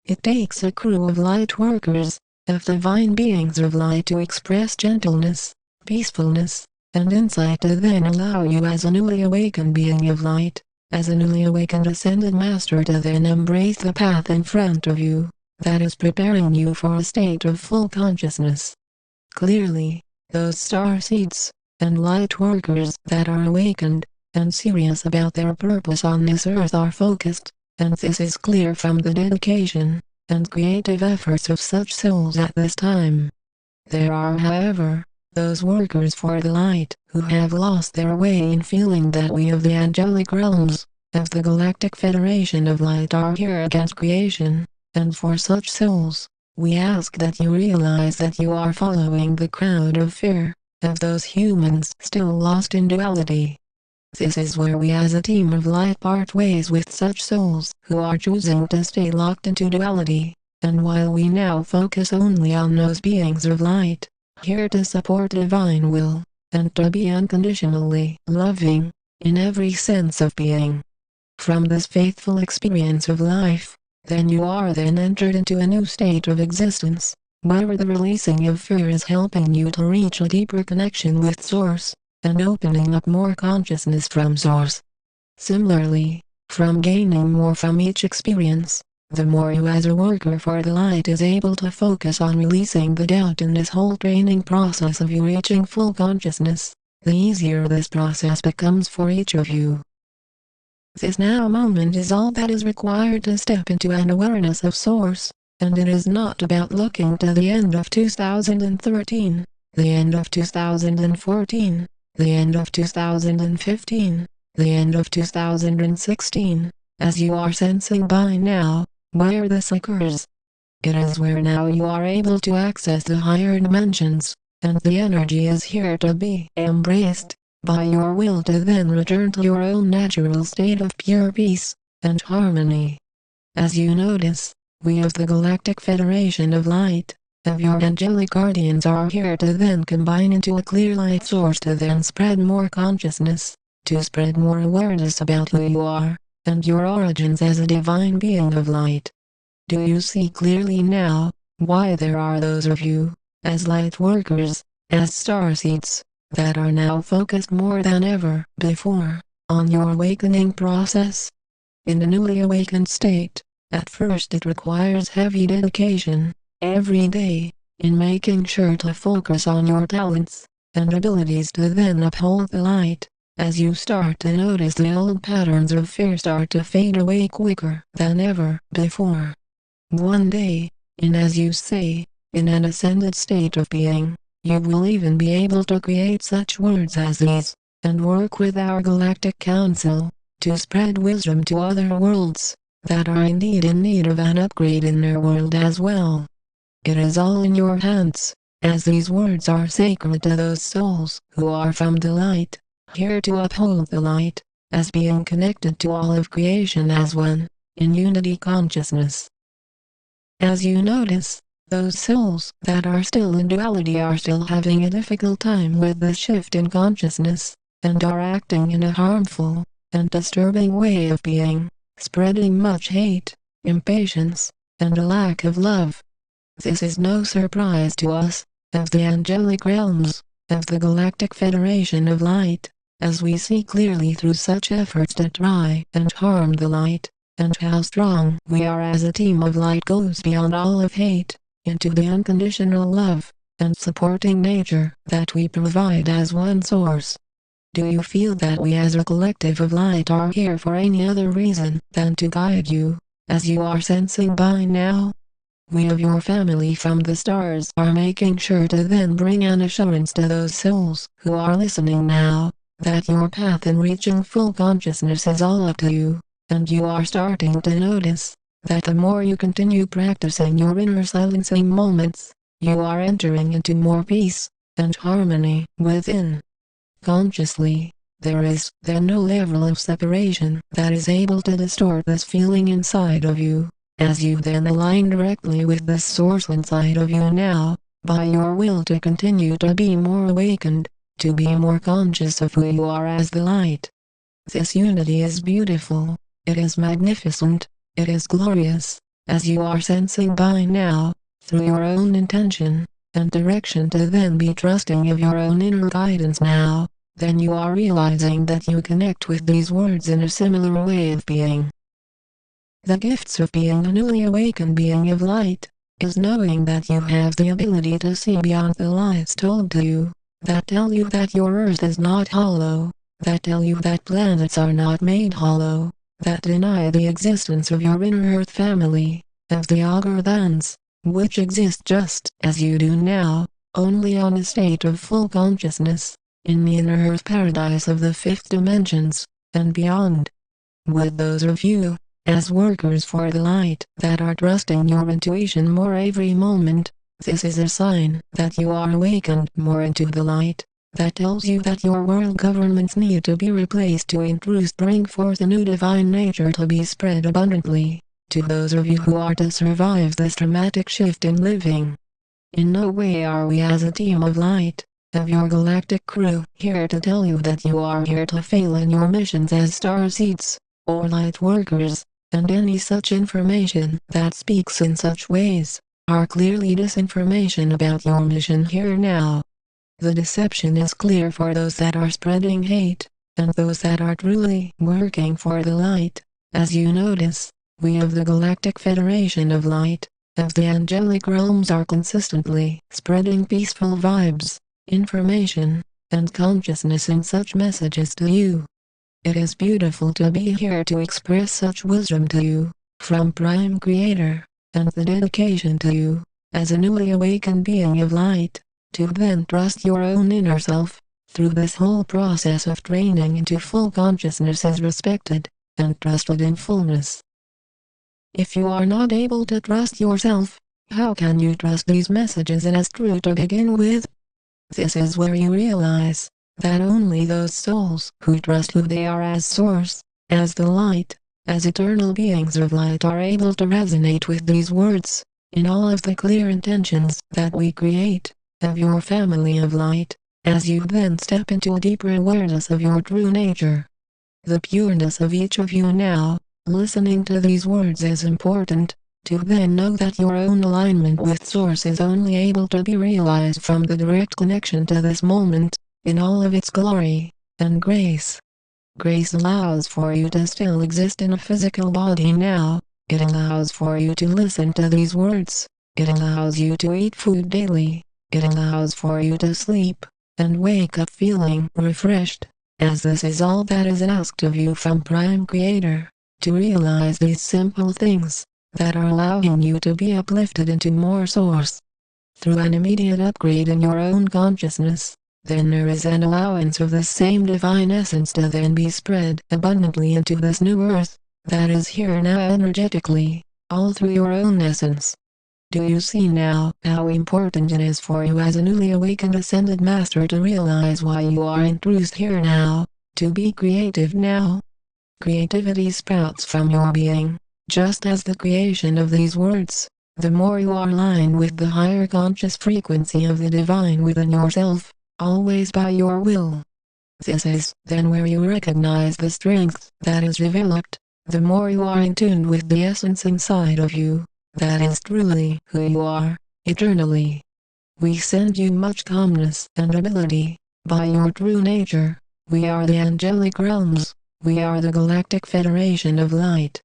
It takes a crew of light workers, of divine beings of light to express gentleness, peacefulness, and insight to then allow you as a newly awakened being of light, as a newly awakened ascended master to then embrace the path in front of you, that is preparing you for a state of full consciousness. Clearly, those star seeds, and light workers that are awakened, and serious about their purpose on this earth are focused, and this is clear from the dedication, and creative efforts of such souls at this time. There are, however, those workers for the light, who have lost their way in feeling that we of the angelic realms, of the Galactic Federation of Light are here against creation, and for such souls, we ask that you realize that you are following the crowd of fear, of those humans still lost in duality. This is where we as a team of light part ways with such souls who are choosing to stay locked into duality, and while we now focus only on those beings of light, here to support divine will, and to be unconditionally loving, in every sense of being. From this faithful experience of life, then you are then entered into a new state of existence, where the releasing of fear is helping you to reach a deeper connection with Source, and opening up more consciousness from Source. Similarly, from gaining more from each experience, the more you as a worker for the light is able to focus on releasing the doubt in this whole training process of you reaching full consciousness, the easier this process becomes for each of you. This now moment is all that is required to step into an awareness of Source, and it is not about looking to the end of 2013, the end of 2014, the end of 2015, the end of 2016, as you are sensing by now, where this occurs. It is where now you are able to access the higher dimensions, and the energy is here to be embraced, by your will to then return to your own natural state of pure peace, and harmony. As you notice, we of the Galactic Federation of Light, of your angelic guardians are here to then combine into a clear light source to then spread more consciousness, to spread more awareness about who you are, and your origins as a divine being of light. Do you see clearly now, why there are those of you, as light workers, as starseeds, that are now focused more than ever before, on your awakening process? In the newly awakened state, at first it requires heavy dedication, every day, in making sure to focus on your talents, and abilities to then uphold the light. As you start to notice the old patterns of fear start to fade away quicker than ever before. One day, as you say, in an ascended state of being, you will even be able to create such words as these, and work with our Galactic Council, to spread wisdom to other worlds, that are indeed in need of an upgrade in their world as well. It is all in your hands, as these words are sacred to those souls who are from the light, here to uphold the light, as being connected to all of creation as one, in unity consciousness. As you notice, those souls that are still in duality are still having a difficult time with the shift in consciousness, and are acting in a harmful and disturbing way of being, spreading much hate, impatience, and a lack of love. This is no surprise to us, of the angelic realms, of the Galactic Federation of Light, as we see clearly through such efforts to try and harm the light, and how strong we are as a team of light goes beyond all of hate, into the unconditional love, and supporting nature that we provide as one source. Do you feel that we as a collective of light are here for any other reason than to guide you, as you are sensing by now? We of your family from the stars are making sure to then bring an assurance to those souls who are listening now, that your path in reaching full consciousness is all up to you, and you are starting to notice that the more you continue practicing your inner silencing moments, you are entering into more peace and harmony within. Consciously, there is then no level of separation that is able to distort this feeling inside of you, as you then align directly with this source inside of you now, by your will to continue to be more awakened, to be more conscious of who you are as the light. This unity is beautiful, it is magnificent, it is glorious, as you are sensing by now, through your own intention and direction to then be trusting of your own inner guidance now, then you are realizing that you connect with these words in a similar way of being. The gifts of being a newly awakened being of light is knowing that you have the ability to see beyond the lies told to you, that tell you that your earth is not hollow, that tell you that planets are not made hollow, that deny the existence of your inner earth family, of the algorithms, which exist just as you do now, only on a state of full consciousness, in the inner earth paradise of the fifth dimensions, and beyond. With those of you, as workers for the light, that are trusting your intuition more every moment, this is a sign that you are awakened more into the light, that tells you that your world governments need to be replaced to in truth bring forth a new divine nature to be spread abundantly, to those of you who are to survive this dramatic shift in living. In no way are we as a team of light, of your galactic crew, here to tell you that you are here to fail in your missions as star seeds, or light workers, and any such information that speaks in such ways, are clearly disinformation about your mission here now. The deception is clear for those that are spreading hate, and those that are truly working for the light. As you notice, we of the Galactic Federation of Light, of the angelic realms are consistently spreading peaceful vibes, information, and consciousness in such messages to you. It is beautiful to be here to express such wisdom to you, from Prime Creator, and the dedication to you, as a newly awakened being of light, to then trust your own inner self, through this whole process of training into full consciousness is respected, and trusted in fullness. If you are not able to trust yourself, how can you trust these messages as true to begin with? This is where you realize that only those souls who trust who they are as source, as the light, as eternal beings of light are able to resonate with these words, in all of the clear intentions that we create, of your family of light, as you then step into a deeper awareness of your true nature. The pureness of each of you now, listening to these words is important, to then know that your own alignment with Source is only able to be realized from the direct connection to this moment, in all of its glory and grace. Grace allows for you to still exist in a physical body now, it allows for you to listen to these words, it allows you to eat food daily, it allows for you to sleep, and wake up feeling refreshed, as this is all that is asked of you from Prime Creator, to realize these simple things, that are allowing you to be uplifted into more source. Through an immediate upgrade in your own consciousness, then there is an allowance of the same divine essence to then be spread abundantly into this new earth, that is here now energetically, all through your own essence. Do you see now how important it is for you as a newly awakened ascended master to realize why you are in truth here now, to be creative now? Creativity sprouts from your being, just as the creation of these words. The more you are aligned with the higher conscious frequency of the divine within yourself, always by your will. This is then where you recognize the strength that is developed, the more you are in tune with the essence inside of you, that is truly who you are, eternally. We send you much calmness and ability, by your true nature. We are the angelic realms, we are the Galactic Federation of Light.